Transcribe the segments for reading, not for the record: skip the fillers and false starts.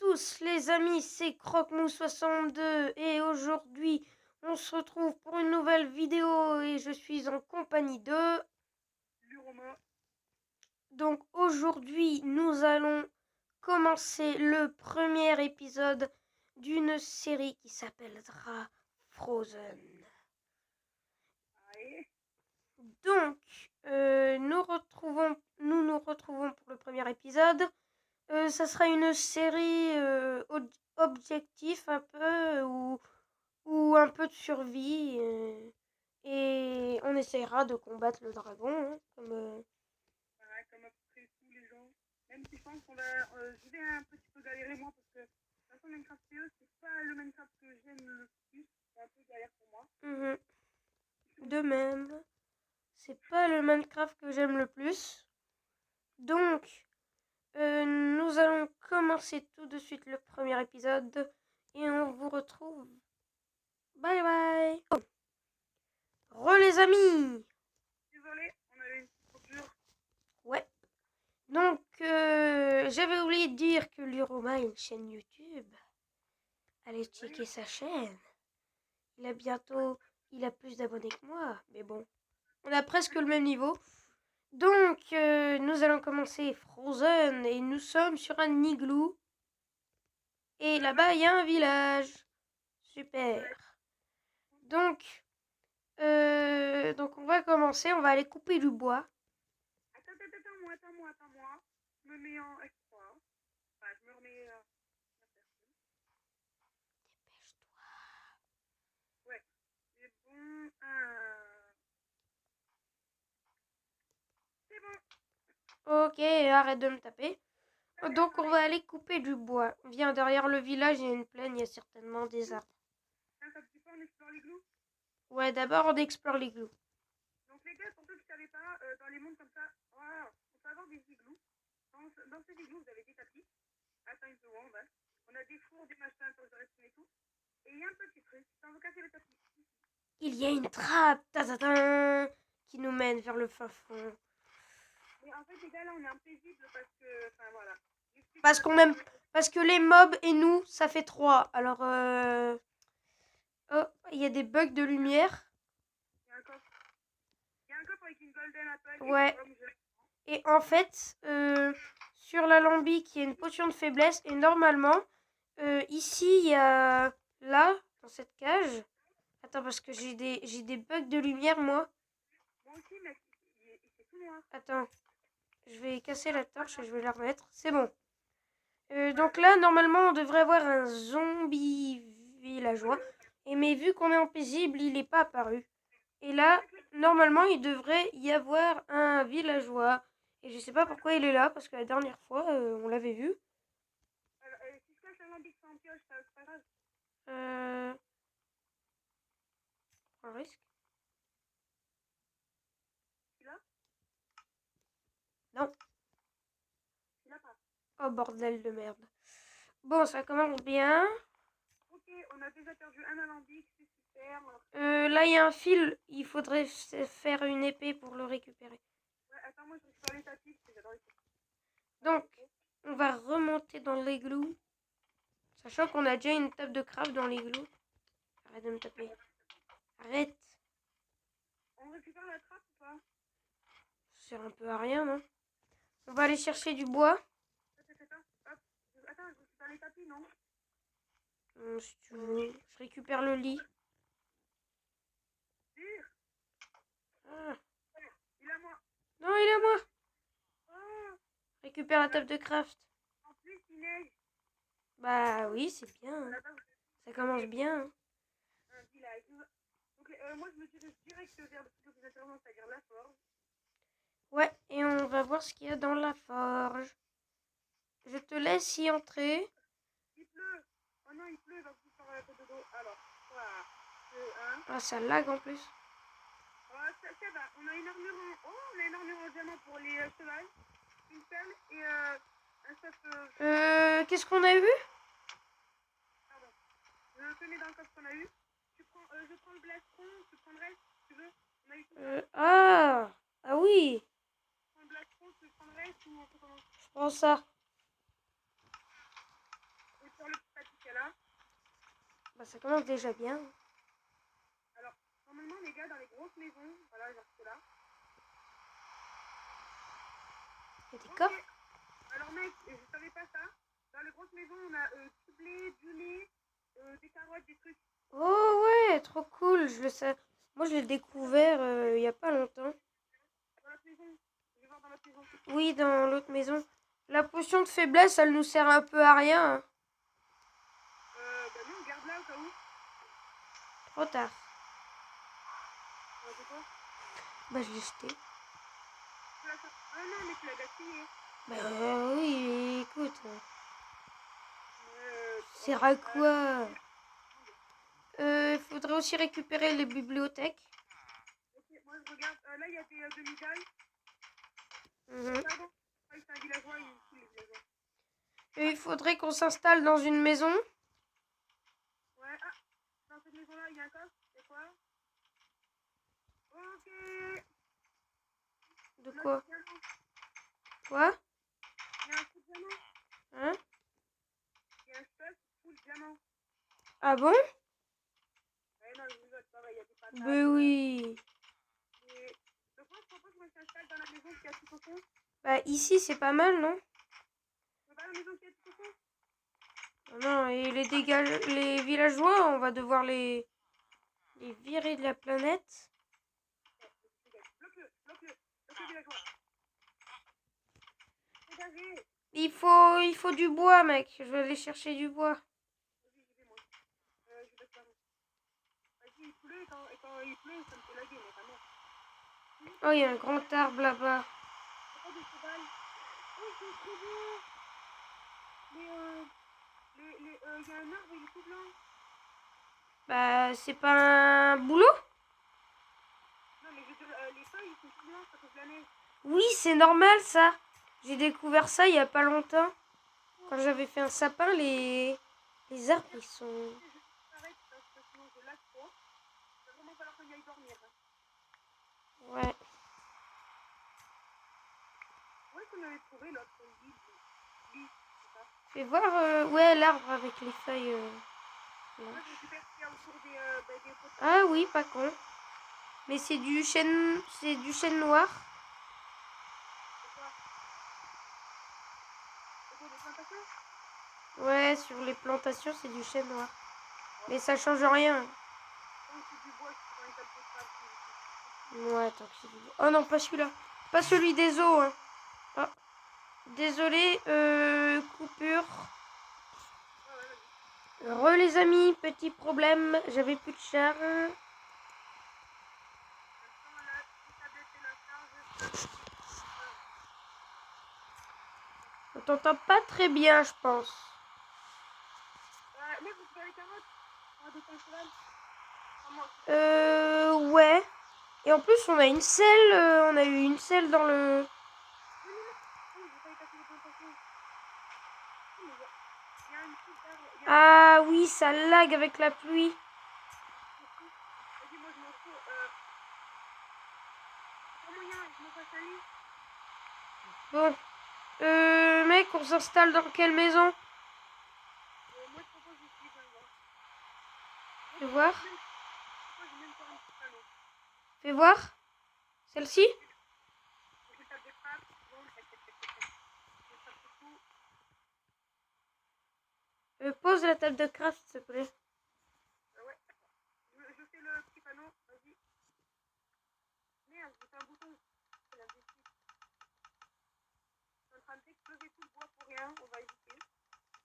tous les amis, c'est Croque-Mou62 et aujourd'hui on se retrouve pour une nouvelle vidéo et je suis en compagnie de Luroma. Donc aujourd'hui nous allons commencer le premier épisode d'une série qui s'appellera Frozen. Allez. Donc nous nous retrouvons pour le premier épisode. Ça sera une série objectif un peu ou un peu de survie et on essaiera de combattre le dragon comme Voilà, comme à peu près tous les gens. Même si je pense qu'on va. Je vais un petit peu galérer moi parce que de toute façon, Minecraft PE, c'est pas le Minecraft que j'aime le plus. C'est un peu galère pour moi. de même. C'est pas le Minecraft que j'aime le plus. Donc nous allons commencer tout de suite le premier épisode et on vous retrouve. Bye bye. Les amis. Désolé, on avait une petite coupure. Ouais. Donc, j'avais oublié de dire que Luroma a une chaîne YouTube. Allez checker sa chaîne. Il a plus d'abonnés que moi. Mais bon, on a presque le même niveau. Donc, nous allons commencer Frozen et nous sommes sur un igloo. Et là-bas, il y a un village. Super. Donc, on va commencer. On va aller couper du bois. Attends-moi. Je me mets en F3. Enfin, je me remets. Ouais, c'est bon. C'est bon. Ok, arrête de me taper. Donc on va aller couper du bois. Viens, derrière le village, il y a une plaine, il y a certainement des arbres. Un petit peu, on explore l'igloo. Ouais, d'abord on explore l'igloo. Donc les gars, pour ceux qui ne savaient pas, dans les mondes comme ça, voilà, on peut avoir des igloos. Dans ces igloos, vous avez des tapis. Attends une seconde, hein. On a des fours, des machins pour les rester et tout. Et il y a un petit truc, sans vous casser le tapis. Il y a une trappe qui nous mène vers le fin fond. Mais en fait, les gars, là, on est impaisible parce que, enfin voilà. Parce que les mobs et nous, ça fait 3. Alors, oh, il y a des bugs de lumière. Il y a un coffre. Il y a un coffre avec une golden apple. Ouais. Et en fait, sur l'alambic, il y a une potion de faiblesse. Et normalement, ici, il y a... Là, dans cette cage... Attends, parce que j'ai des bugs de lumière, moi. Moi aussi, mais c'est tout noir. Attends, je vais casser la torche et je vais la remettre. C'est bon. Donc là, normalement, on devrait avoir un zombie villageois. Mais vu qu'on est en paisible, il n'est pas apparu. Et là, normalement, il devrait y avoir un villageois. Et je sais pas pourquoi il est là, parce que la dernière fois, on l'avait vu. Si je cache un lambic sans pioche, c'est pas grave. Un risque. Tu l'as? Non. Tu l'as pas? Oh, bordel de merde. Bon, ça commence bien. Ok, on a déjà perdu un alambic, c'est super. Là, il y a un fil. Il faudrait faire une épée pour le récupérer. Ouais, attends, moi je récupère les tapis, parce que j'adore les tapis. Donc, on va remonter dans l'églou. Sachant qu'on a déjà une table de craft dans l'églou. Arrête de me taper. Arrête. On récupère la trappe ou pas? Ça sert un peu à rien, non? On va aller chercher du bois. Attends, hop. Attends, je récupère les tapis, non? Si tu veux. Je récupère le lit. Tire. Ah. Il est à moi. Non, il est à moi. Oh, Récupère la table de craft. en plus, il neige. Bah oui, c'est bien. Hein. Là-bas, Ça commence bien. Hein. un village. Donc, moi je me dirige direct vers le plus intéressant, c'est-à-dire la forge. Ouais, et on va voir ce qu'il y a dans la forge. Je te laisse y entrer. Il pleut. Oh non, il pleut, il va vous faire la tête de dos. Alors, 3, 2, 1. Ah, ça lag en plus. Oh, ça va. On a une armure en... Oh, on a une armure en diamant pour les chevals. Une pelle et un sac... Qu'est-ce qu'on a eu? Pardon. Je te mets dans le coffre qu'on a eu. Je prends le blastron, tu prends le reste, si tu veux. On a eu tout ça. Ah oui. Je prends le blastron, tu prends le reste ou on peut commencer? Je prends ça. Bah, ça commence déjà bien. Alors, normalement, les gars, dans les grosses maisons, voilà, genre là. Il y a des coffres. Alors, mec, je savais pas ça. Dans les grosses maisons, on a du blé, du lait, des carottes, des trucs. Oh ouais, trop cool. Je le sais. Moi, je l'ai découvert il y a pas longtemps. Dans l'autre maison. Je vais voir dans l'autre maison. Oui, dans l'autre maison. La potion de faiblesse, elle nous sert un peu à rien. Hein. Bah non, garde-la au cas où. Trop tard. C'est quoi? Bah, je l'ai jeté. Ah non, mais tu l'as gaspillé. Bah oui, écoute. C'est à quoi? Il faudrait aussi récupérer les bibliothèques. Ok, moi je regarde. Là, il y a des demi-dalles. Mhm. Pardon. Ah, c'est un villageois, il tue les villageois. Et il faudrait qu'on s'installe dans une maison. Ouais, ah, dans cette maison-là, il y a un coffre. C'est quoi? Ok. De quoi? Quoi? Il y a un coup de diamant. Hein? Il y a un stuff full diamant. Ah bon? Non, je vous pas, il y a des patates. Ben oui. Donc moi, je propose qu'on s'installe dans la maison qui a tout au fond. Bah ici, c'est pas mal, non? C'est pas la maison qui a tout au fond? Non, et les villageois, on va devoir les virer de la planète. Bloque-le villageois. Dégagez. Il faut du bois, mec. Je vais aller chercher du bois. Vas-y, j'y vais moi. Je vais faire. Vas-y, il pleut et quand il pleut, ça me fait laguer, mais pas mort. Oh, il y a un grand arbre là-bas. Oh, des cheval. Oh, c'est trop beau. Mais il y a un arbre, il est tout blanc. Bah, c'est pas un boulot? Non, mais je veux dire, les feuilles, ils sont tout blancs, ça fait de la neige. Oui, c'est normal, ça. J'ai découvert ça il y a pas longtemps. Quand j'avais fait un sapin, les arbres, ils sont... Je m'arrête parce que sinon je lâche trop. Il va vraiment falloir qu'on y aille dormir. Ouais. Où est-ce qu'on avait trouvé l'autre lit, c'est ça? Fais voir, ouais, l'arbre avec les feuilles Moi, blanches. je récupère ce qu'il y a autour des pots de Ah oui, pas con. Mais c'est du chêne noir. c'est quoi? Autour des plantations? Ouais, sur les plantations, c'est du chêne noir. Mais ça change rien. Tant que c'est du bois, c'est pas une table de table. Ouais, tant que c'est du bois. Oh non, pas celui-là. Pas celui des eaux. Hein. Oh. Désolé, coupure. Ouais, vas-y. Les amis, petit problème. J'avais plus de charge. Quand la tablette est la charge, On t'entend pas très bien, je pense. mec, vous faites les carottes? On a des pains cheval? Ouais. Et en plus, on a une selle. On a eu une selle dans le... Non, je vais pas y casser les plantations. Il y a une petite arbre. Ah oui, ça lag avec la pluie. Vas-y, moi je m'en fous. Pas moyen, je me fasse un lit. Bon. Mec, on s'installe dans quelle maison? Moi je propose ici, viens voir. Fais voir. Moi j'ai même pas un petit panneau. Fais voir. Celle-ci? Je tape des frappes. Bon, je tape tout. Pose la table de craft, s'il te plaît. Ouais. Je fais le petit panneau. Vas-y. Merde, j'ai fait un bouton. C'est la bêtise. Je suis en train d'exploser tout le bois pour rien. On va éviter.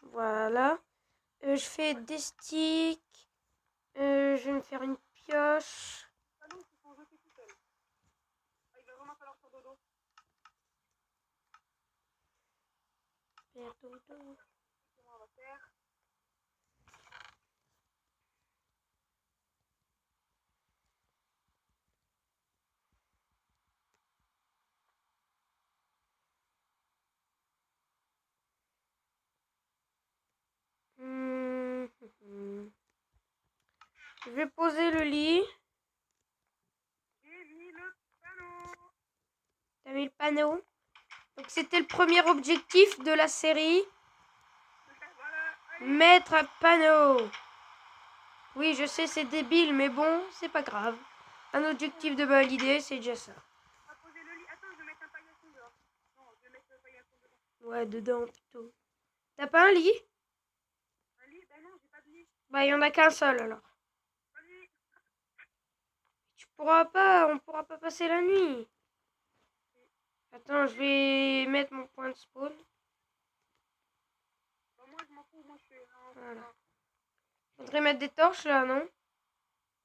Voilà. Je fais des sticks. Je vais me faire une pioche. Les panneaux se sont jetés tout seuls. Il va vraiment falloir faire dodo. Faire dodo. Comment on va faire? Je vais poser le lit. J'ai mis le panneau. T'as mis le panneau. Donc c'était le premier objectif de la série. Voilà. Allez. Mettre un panneau. Oui, je sais, c'est débile, mais bon, c'est pas grave. Un objectif de valider, c'est déjà ça. On va poser le lit. Attends, je vais mettre un paillasson dehors. Non, je vais mettre le paillasson dedans. Ouais, dedans, plutôt. T'as pas un lit? Un lit? Ben non, j'ai pas de lit. Bah, il y en a qu'un seul, alors. Pas de lit. On pourra pas passer la nuit. Attends, je vais mettre mon point de spawn. Bah, moi, je m'en fous. Moi, je suis. Non, Voilà. non. Faudrait mettre des torches, là, non? On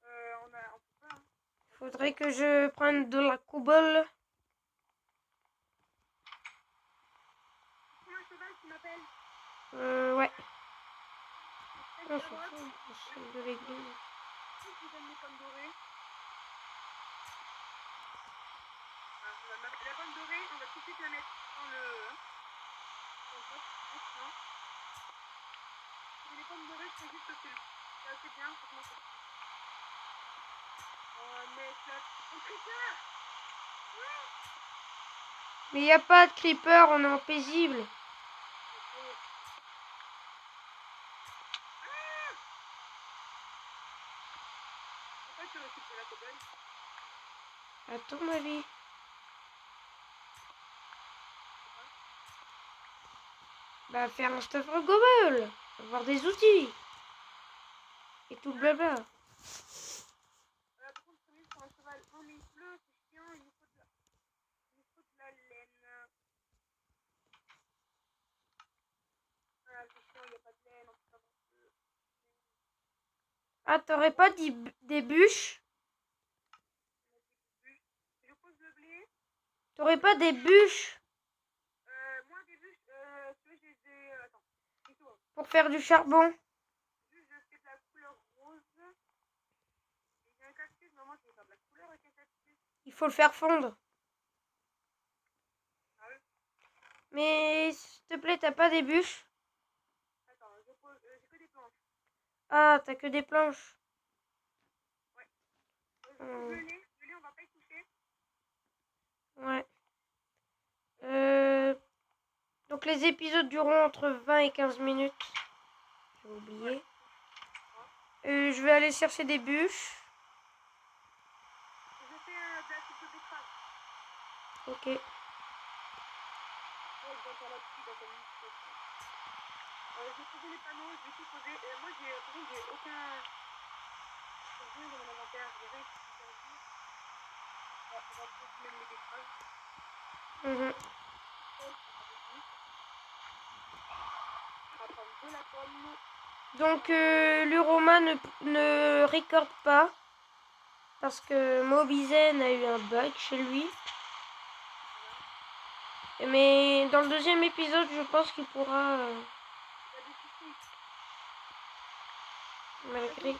peut pas. Hein. Faudrait que je prenne de la cobble. C'est un cheval qui m'appelle. Ouais. C'est On à s'en droite. fout, c'est de l'église. Qui vous donne les pommes dorées? Ah, on va mettre la pomme dorée. On va tout de suite la mettre dans le. Dans le pot. Hein. Et les pommes dorées, c'est juste au cul. C'est assez bien. Franchement, c'est. On va mettre la. Un creeper! Mais il n'y a pas de creeper, on est en paisible. Ok. Pourquoi tu récupères la cobble? À ton avis. Bah, faire un stuff en gobble. Avoir des outils. Et tout le blabla. Par contre, on est sur un cheval. Non, mais il pleut, c'est chiant. Il nous faut de la, laine. Ah, c'est chiant, il n'y a pas de laine. On peut pas manger. Ah, t'aurais pas des bûches? Je pose le blé. T'aurais pas des bûches Moi, au début, tu vois, j'ai des. Attends, c'est tout. pour faire du charbon? Juste, je fais de la couleur rose. Et j'ai un cactus, maman, qui est pas de la couleur avec un cactus. Il faut le faire fondre. Ah oui? Mais s'il te plaît, t'as pas des bûches? Attends, je pose. J'ai que des planches. Ah, t'as que des planches. Ouais. Je pose le lait. Le lait, on va pas y toucher. Ouais. Donc les épisodes dureront entre 20 et 15 minutes. J'ai oublié. Je vais aller chercher des bûches. Je fais de la soupe de betterave. Ok. Ouais, je vais faire là-dessus, dans comme une soupe. J'ai posé les panneaux, je vais tout poser. Moi, par contre, j'ai aucun. Rien dans mon inventaire. J'ai rien qui peut servir. On va poser même les betteraves. Mhm. On va prendre de la pomme. Donc l'Uroma ne recorde pas. Parce que Mobizen a eu un bug chez lui. Mais dans le deuxième épisode, je pense qu'il pourra... Il y a des soucis. malgré...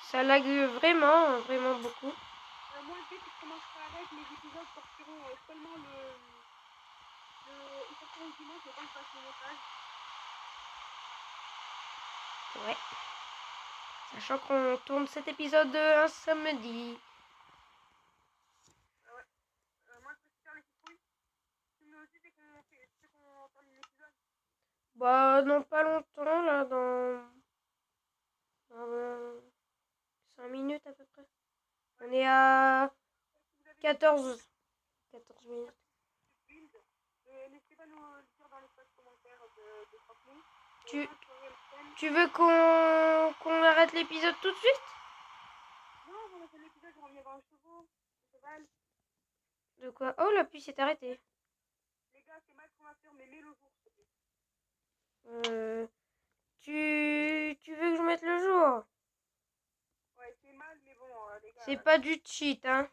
Ça lag vraiment, vraiment beaucoup. Moi, dès que je commencerai à arrêter, les épisodes sortiront seulement ils sortiront le dimanche, le temps que je fasse le montage. Ouais. Sachant qu'on tourne cet épisode un samedi. Ouais. Moi, je peux te faire les citrouilles. Tu me dis dès qu'on termine l'épisode. Bah, dans pas longtemps, là, dans 5 minutes à peu près. On est à 14 minutes. Build. N'hésitez pas à nous le dire dans l'espace commentaire de Franklin. Tu veux qu'on arrête l'épisode tout de suite? Non, on a fait l'épisode, je reviens voir un cheval. De quoi? Oh, la pluie s'est arrêtée. Les gars, c'est mal qu'on va faire, mais mets le jour, s'il te plaît. Tu veux que je mette le jour? Ouais, c'est mal, mais bon, les gars. C'est pas du cheat, hein.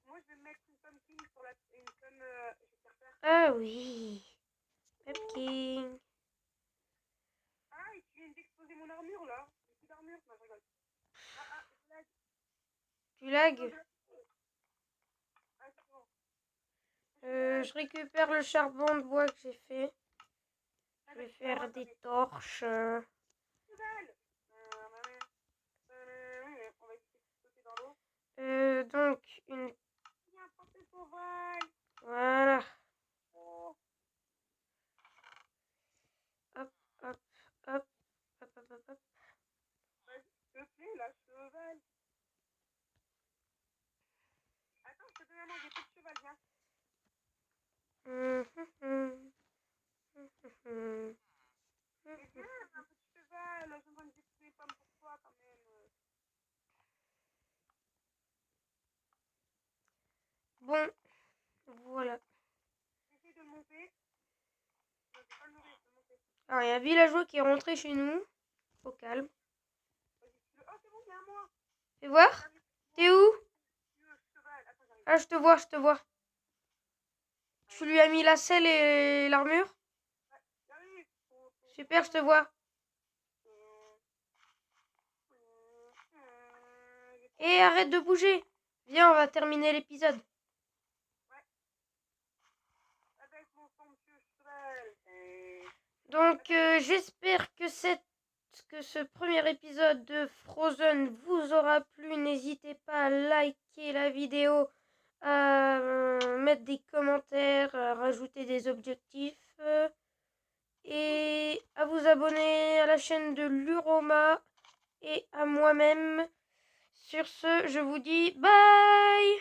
Moi, je vais mettre une pumpkin sur une pomme. Je vais faire. Ah oui. Pumpkin. Ah, et tu viens d'exploser mon armure, là. J'ai plus d'armure. Non, je rigole. Je lag. Tu lags? Ah, c'est bon. Je récupère le charbon de bois que j'ai fait. Je vais faire des torches. Cheval. On va essayer de sauter dans l'eau. Donc, une... Viens porter ton vol. Voilà. Oh. Hop, hop, hop, hop, hop, hop, hop. Bon, voilà. J'essaie de le monter. Non, je vais pas le nourrir, je vais le monter. Alors, il y a un villageois qui est rentré chez nous. Au calme. Vas-y, oh, c'est bon, il y a un moi. Fais voir. J'arrive. T'es où? Le cheval. Attends, j'arrive. Ah, je te vois, je te vois. Tu lui as mis la selle et l'armure? J'arrive. Super, je te vois. Et arrête de bouger. Viens, on va terminer l'épisode. Avec mon somptueux cheval. Donc, j'espère que ce premier épisode de Frozen vous aura plu. N'hésitez pas à liker la vidéo, à mettre des commentaires, à rajouter des objectifs et à vous abonner à la chaîne de Luroma et à moi-même. Sur ce, je vous dis bye!